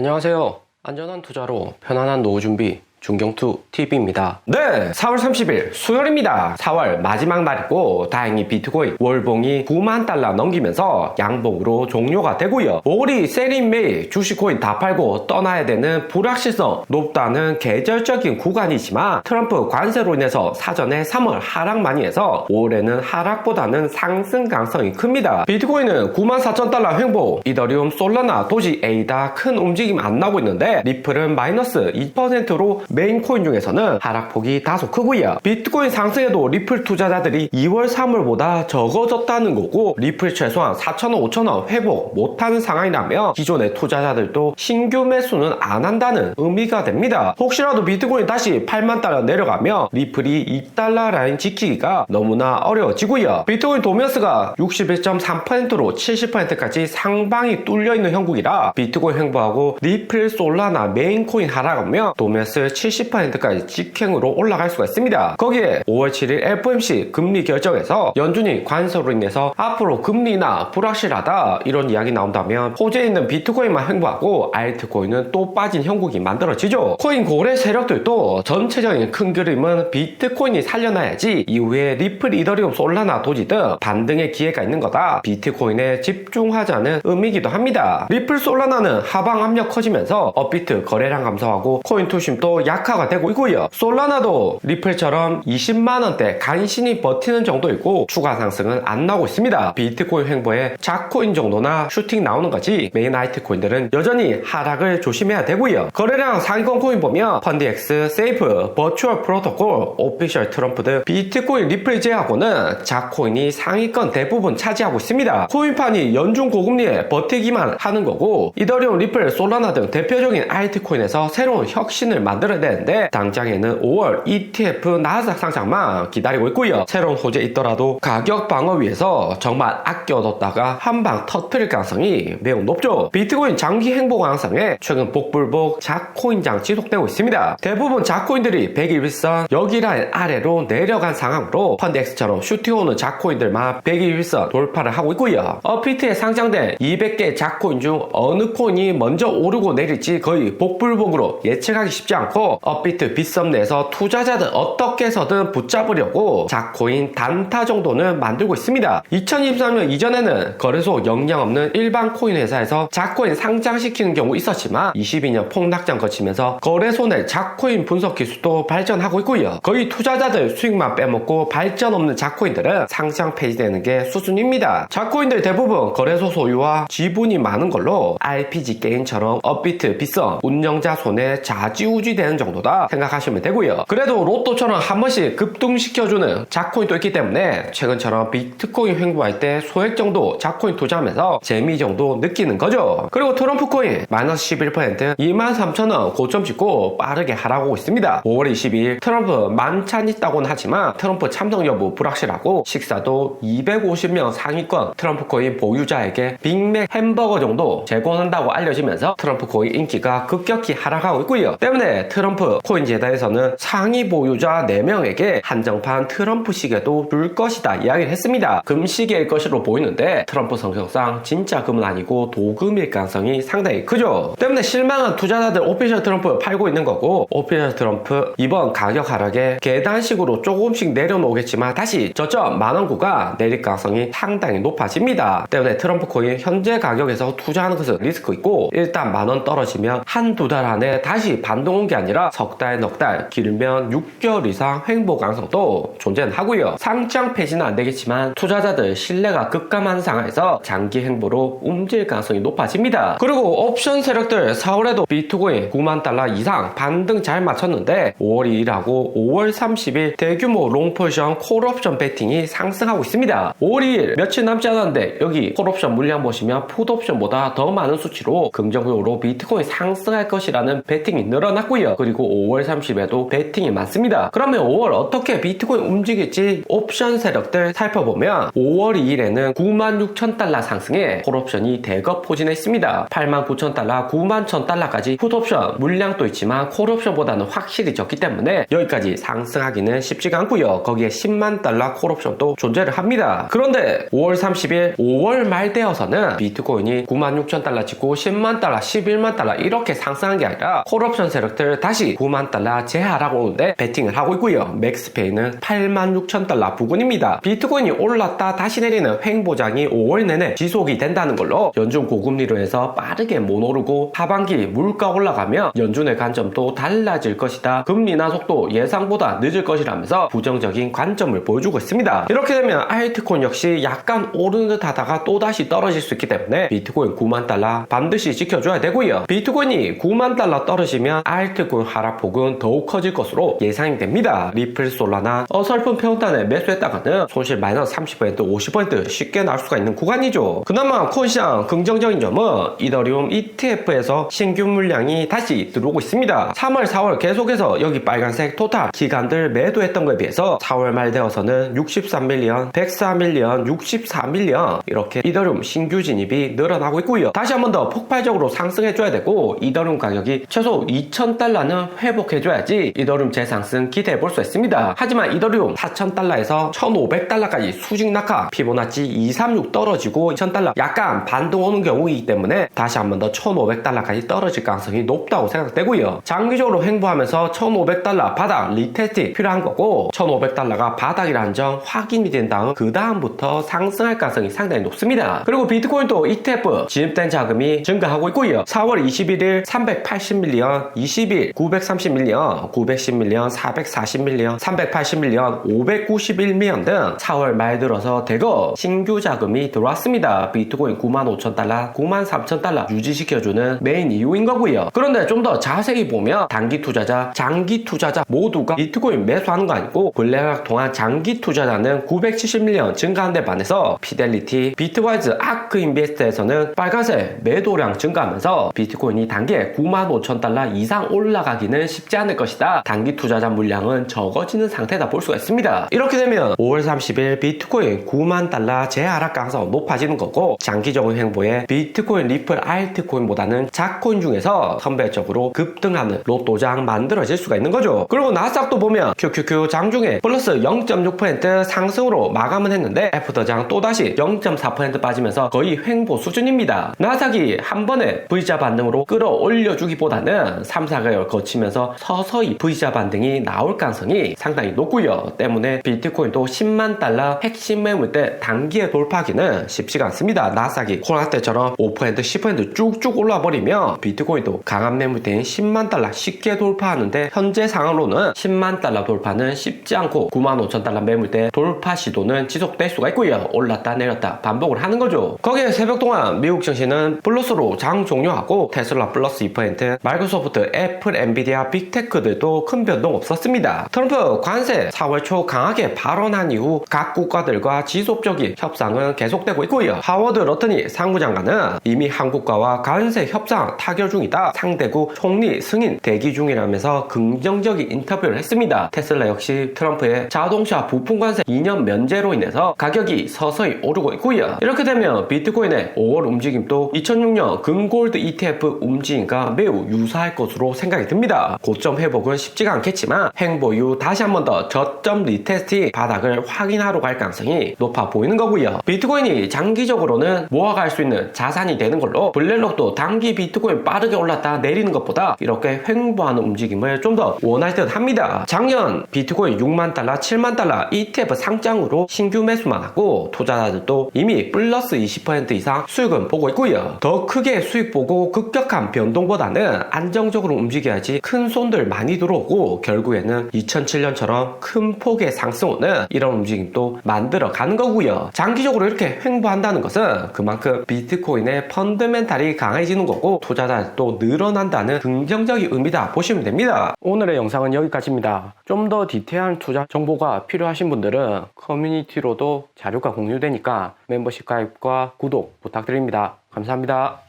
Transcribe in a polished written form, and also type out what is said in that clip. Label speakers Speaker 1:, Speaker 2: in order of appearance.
Speaker 1: 안녕하세요. 안전한 투자로 편안한 노후 준비 중경투TV입니다. 네, 4월 30일 수요일입니다. 4월 마지막 날이고 다행히 비트코인 월봉이 9만 달러 넘기면서 양봉으로 종료가 되고요. 5월이 세린 메이 주식코인 다 팔고 떠나야 되는 불확실성 높다는 계절적인 구간이지만 트럼프 관세로 인해서 사전에 3월 하락 많이 해서 5월에는 하락보다는 상승 가능성이 큽니다. 비트코인은 94,000달러 횡보, 이더리움, 솔라나, 도지, 에이다 큰 움직임 안 나고 있는데 리플은 마이너스 2%로 메인 코인 중에서는 하락폭이 다소 크고요. 비트코인 상승에도 리플 투자자들이 2월, 3월보다 적어졌다는 거고 리플 최소한 4,000원, 5,000원 회복 못하는 상황이라면 기존의 투자자들도 신규 매수는 안 한다는 의미가 됩니다. 혹시라도 비트코인 다시 8만 달러 내려가면 리플이 2달러 라인 지키기가 너무나 어려워지고요. 비트코인 도면스가 61.3%로 70%까지 상방이 뚫려있는 형국이라 비트코인 횡보하고 리플, 솔라나, 메인 코인 하락하면 도면스 70%까지 직행으로 올라갈 수가 있습니다. 거기에 5월 7일 FOMC 금리 결정에서 연준이 관세로 인해서 앞으로 금리나 불확실하다 이런 이야기 나온다면 호재에 있는 비트코인만 횡보하고 알트코인은 또 빠진 형국이 만들어지죠. 코인 고래 세력들도 전체적인 큰 그림은 비트코인이 살려놔야지 이후에 리플, 이더리움, 솔라나, 도지 등 반등의 기회가 있는 거다. 비트코인에 집중하자는 의미이기도 합니다. 리플, 솔라나는 하방 압력 커지면서 업비트 거래량 감소하고 코인 투심도 약화가 되고 있고요. 솔라나도 리플처럼 20만원대 간신히 버티는 정도이고 추가 상승은 안 나오고 있습니다. 비트코인 횡보에 작코인 정도나 슈팅 나오는 거지 메인 알트코인들은 여전히 하락을 조심해야 되고요. 거래량 상위권 코인 보면 펀디엑스, 세이프, 버추얼 프로토콜, 오피셜 트럼프 등 비트코인 리플 제하고는 작코인이 상위권 대부분 차지하고 있습니다. 코인판이 연중 고금리에 버티기만 하는 거고 이더리움, 리플, 솔라나 등 대표적인 알트코인에서 새로운 혁신을 만들어야 되는데 당장에는 5월 ETF 나스닥 상장만 기다리고 있고요. 새로운 호재 있더라도 가격 방어 위해서 정말 아껴뒀다가 한방 터뜨릴 가능성이 매우 높죠. 비트코인 장기 행보 가능성에 최근 복불복 작코인장 지속되고 있습니다. 대부분 작코인들이 121선 여기 라인 아래로 내려간 상황으로 펀드엑스처럼 슈팅 오는 작코인들만 121선 돌파를 하고 있고요. 업비트에 상장된 200개 작코인 중 어느 코인이 먼저 오르고 내릴지 거의 복불복으로 예측하기 쉽지 않고 업비트 빗썸 내에서 투자자들 어떻게 해서든 붙잡으려고 작코인 단타 정도는 만들고 있습니다. 2023년 이전에는 거래소 역량 없는 일반 코인 회사에서 작코인 상장시키는 경우 있었지만 22년 폭락장 거치면서 거래소 내 작코인 분석 기술도 발전하고 있고요. 거의 투자자들 수익만 빼먹고 발전 없는 작코인들은 상장 폐지되는 게 수순입니다. 작코인들 대부분 거래소 소유와 지분이 많은 걸로 RPG 게임처럼 업비트 빗썸 운영자 손에 좌지우지 되는 정도다 생각하시면 되고요. 그래도 로또처럼 한 번씩 급등시켜주는 작코인도 있기 때문에 최근처럼 비트코인 횡보할 때 소액 정도 작코인 투자하면서 재미 정도 느끼는 거죠. 그리고 트럼프 코인 마이너스 11% 23,000원 고점 찍고 빠르게 하락하고 있습니다. 5월 22일 트럼프 만찬 있다고는 하지만 트럼프 참석 여부 불확실하고 식사도 250명 상위권 트럼프 코인 보유자에게 빅맥 햄버거 정도 제공한다고 알려지면서 트럼프 코인 인기가 급격히 하락하고 있고요. 때문에 트럼프 코인 재단에서는 상위 보유자 4명에게 한정판 트럼프 시계도 줄 것이다 이야기를 했습니다. 금시계일 것으로 보이는데 트럼프 성격상 진짜 금은 아니고 도금일 가능성이 상당히 크죠. 때문에 실망한 투자자들 오피셜 트럼프 팔고 있는 거고 오피셜 트럼프 이번 가격 하락에 계단식으로 조금씩 내려놓겠지만 다시 저점 만원 구간 내릴 가능성이 상당히 높아집니다. 때문에 트럼프 코인 현재 가격에서 투자하는 것은 리스크 있고 일단 만원 떨어지면 한두 달 안에 다시 반등 온 게 아니라 석 달, 넉 달, 길면 6개월 이상 횡보 가능성도 존재는 하고요. 상장 폐지는 안 되겠지만 투자자들 신뢰가 급감한 상황에서 장기 횡보로 움직일 가능성이 높아집니다. 그리고 옵션 세력들 4월에도 비트코인 9만 달러 이상 반등 잘 맞췄는데 5월 2일하고 5월 30일 대규모 롱포지션 콜옵션 베팅이 상승하고 있습니다. 5월 2일 며칠 남지 않았는데 여기 콜옵션 물량 보시면 풋옵션보다 더 많은 수치로 긍정적으로 비트코인 상승할 것이라는 베팅이 늘어났고요. 그리고 5월 30일에도 베팅이 많습니다. 그러면 5월 어떻게 비트코인 움직일지 옵션 세력들 살펴보면 5월 2일에는 96,000달러 상승에 콜옵션이 대거 포진했습니다. 89,000달러, 91,000달러까지 풋옵션 물량도 있지만 콜옵션보다는 확실히 적기 때문에 여기까지 상승하기는 쉽지가 않고요. 거기에 10만 달러 콜옵션도 존재를 합니다. 그런데 5월 30일 5월 말 되어서는 비트코인이 96,000달러 찍고 10만 달러, 11만 달러 이렇게 상승한 게 아니라 콜옵션 세력들 다시 9만 달러 제하라고 오는데 베팅을 하고 있고요. 맥스페이는 86,000달러 부근입니다. 비트코인이 올랐다 다시 내리는 횡보장이 5월 내내 지속이 된다는 걸로 연준 고금리로 해서 빠르게 못 오르고 하반기 물가 올라가면 연준의 관점도 달라질 것이다. 금리 인하속도 예상보다 늦을 것이라면서 부정적인 관점을 보여주고 있습니다. 이렇게 되면 알트코인 역시 약간 오르는 듯 하다가 또다시 떨어질 수 있기 때문에 비트코인 9만 달러 반드시 지켜줘야 되고요. 비트코인이 9만 달러 떨어지면 알트코인 하락폭은 더욱 커질 것으로 예상이 됩니다. 리플, 솔라나 어설픈 페온탄에 매수했다가는 손실 마이너스 30%, 50% 쉽게 나올 수가 있는 구간이죠. 그나마 코인시장 긍정적인 점은 이더리움 ETF에서 신규 물량이 다시 들어오고 있습니다. 3월, 4월 계속해서 여기 빨간색 토탈 기관들 매도했던 것에 비해서 4월 말 되어서는 63밀리언, 104밀리언, 64밀리언 이렇게 이더리움 신규 진입이 늘어나고 있고요. 다시 한 번 더 폭발적으로 상승해줘야 되고 이더리움 가격이 최소 2,000달러는 회복해줘야지 이더리움 재상승 기대해볼 수 있습니다. 하지만 이더리움 4,000달러에서 1,500달러까지 수직 낙하, 피보나치 236 떨어지고 2,000달러 약간 반등 오는 경우이기 때문에 다시 한 번 더 1,500달러까지 떨어질 가능성이 높다고 생각되고요. 장기적으로 횡보하면서 1,500달러 바닥 리테스트 필요한 거고 1,500달러가 바닥이라는 점 확인이 된 다음 그 다음부터 상승할 가능성이 상당히 높습니다. 그리고 비트코인도 ETF 진입된 자금이 증가하고 있고요. 4월 21일 380밀리언, 20일 930밀리언, 910밀리언, 440밀리언, 380밀리언, 591밀리언 등 4월 말 들어서 대거 신규 자금이 들어왔습니다. 비트코인 95,000달러, 93,000달러 유지시켜주는 메인 이유인 거고요. 그런데 좀 더 자세히 보면 단기 투자자, 장기 투자자 모두가 비트코인 매수하는 거 아니고 근래학 동안 장기 투자자는 970밀리언 증가한 데 반해서 피델리티, 비트와이즈, 아크 인베스트에서는 빨간색 매도량 증가하면서 비트코인이 단기에 95,000달러 이상 올라가기는 쉽지 않을 것이다. 단기 투자자 물량은 적어지는 상태다 볼 수가 있습니다. 이렇게 되면 5월 30일 비트코인 9만 달러 재하락 가능성 높아지는 거고 장기적인 횡보에 비트코인, 리플, 알트코인보다는 작코인 중에서 선별적으로 급등하는 로또장 만들어질 수가 있는 거죠. 그리고 나스닥도 보면 QQQ 장중에 플러스 0.6% 상승으로 마감은 했는데 애프터장 또다시 0.4% 빠지면서 거의 횡보 수준입니다. 나스닥이 한 번에 V자 반등으로 끌어올려주기보다는 3, 4개월 거치면서 서서히 V자 반등이 나올 가능성이 상당히 높고요. 때문에 비트코인도 10만 달러 핵심 매물대 단기에 돌파하기는 쉽지가 않습니다. 나스닥이 코로나 때처럼 5%, 10% 쭉쭉 올라버리면 비트코인도 강한 매물대인 10만 달러 쉽게 돌파하는데 현재 상황으로는 10만 달러 돌파는 쉽지 않고 95,000달러 매물대 돌파 시도는 지속될 수가 있고요. 올랐다 내렸다 반복을 하는 거죠. 거기에 새벽 동안 미국 증시는 플러스로 장 종료하고 테슬라 플러스 2%, 마이크로소프트, 애플, 엔비디아, 빅테크들도 큰 변동 없었습니다. 트럼프 관세 4월 초 강하게 발언한 이후 각 국가들과 지속적인 협상은 계속되고 있고요. 하워드 러튼이 상무장관은 이미 한국과와 관세 협상 타결 중이다. 상대국 총리 승인 대기 중이라면서 긍정적인 인터뷰를 했습니다. 테슬라 역시 트럼프의 자동차 부품 관세 2년 면제로 인해서 가격이 서서히 오르고 있고요. 이렇게 되면 비트코인의 5월 움직임도 2006년 금골드 ETF 움직임과 매우 유사할 것으로 생각이 듭니다. 고점 회복은 쉽지가 않겠지만 횡보 이후 다시 한 번 더 저점 리테스트 바닥을 확인하러 갈 가능성이 높아 보이는 거고요. 비트코인이 장기적으로는 모아갈 수 있는 자산이 되는 걸로 블랙록도 단기 비트코인 빠르게 올랐다 내리는 것보다 이렇게 횡보하는 움직임을 좀 더 원할 듯 합니다. 작년 비트코인 6만 달러, 7만 달러 ETF 상장으로 신규 매수만 하고 투자자들도 이미 플러스 20% 이상 수익은 보고 있고요. 더 크게 수익 보고 급격한 변동보다는 안정적으로 움직여야지 큰 손들 많이 들어오고 결국에는 2007년처럼 큰 폭의 상승 오는 이런 움직임도 만들어 가는 거고요. 장기적으로 이렇게 횡보한다는 것은 그만큼 비트코인의 펀더멘탈이 강해지는 거고 투자자들도 늘어난다는 긍정적인 의미다 보시면 됩니다. 오늘의 영상은 여기까지입니다. 좀 더 디테일한 투자 정보가 필요하신 분들은 커뮤니티로도 자료가 공유되니까 멤버십 가입과 구독 부탁드립니다. 감사합니다.